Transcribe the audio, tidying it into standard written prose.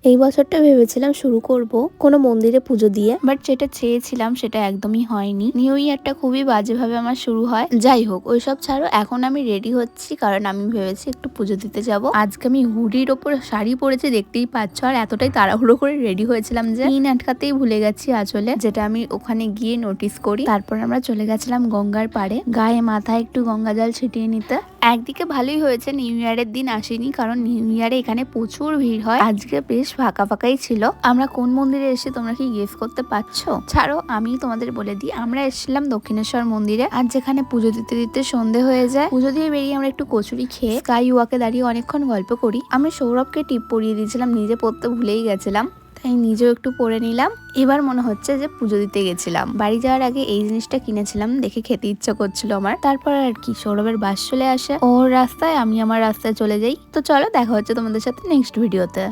এই বছরটা ভেবেছিলাম শুরু করব কোনো মন্দিরে পুজো দিয়ে, বাট যেটা চেয়েছিলাম সেটা একদমই হয়নি। নিউ ইয়ারটা খুবই বাজেভাবে আমার শুরু হয়। যাই হোক, ওইসব ছাড়ো, এখন আমি রেডি হচ্ছি কারণ আমি ভেবেছি একটু পুজো দিতে যাব। আজকে আমি হুডির ওপর শাড়ি পরেছি, দেখতেই পাচ্ছ, আর এতটাই তাড়াহুড়ো করে রেডি হয়েছিলাম যে পিন আটকাতেই ভুলে গেছি আসলে, যেটা আমি ওখানে গিয়ে নোটিস করি। তারপর আমরা চলে গেছিলাম গঙ্গার পাড়ে, গায়ে মাথায় একটু গঙ্গা জল ছিটিয়ে নিতে। একদিকে ভালোই হয়েছে নিউ ইয়ারের দিন আসেনি, কারণ নিউ ইয়ারে এখানে প্রচুর ভিড় হয়। আজকে বেশ ফাঁকা ফাঁকাই ছিল। আমরা কোন মন্দিরে এসে তোমরা কি গেস করতে পারছো? ছাড়ো, আমি তোমাদের বলে দিই, আমরা এসেছিলাম দক্ষিণেশ্বর মন্দিরে। আর যেখানে পুজো দিতে দিতে সন্ধে হয়ে যায়, পুজো দিয়ে বেরিয়ে আমরা একটু কচুরি খেয়ে স্কাই ওয়াকে দাঁড়িয়ে অনেকক্ষণ গল্প করি। আমি সৌরভকে টিপ পরিয়ে দিয়েছিলাম, নিজে পড়তে ভুলেই গেছিলাম, তাই নিজেও একটু পরে নিলাম। এবার মনে হচ্ছে যে পুজো দিতে গেছিলাম। বাড়ি যাওয়ার আগে এই জিনিসটা কিনেছিলাম, দেখে খেতে ইচ্ছা করছিল আমার। তারপর আর কি, সৌরভের বাস চলে আসে, ওর রাস্তায়, আমি আমার রাস্তায় চলে যাই। তো চলো, দেখা হচ্ছে তোমাদের সাথে নেক্সট ভিডিওতে।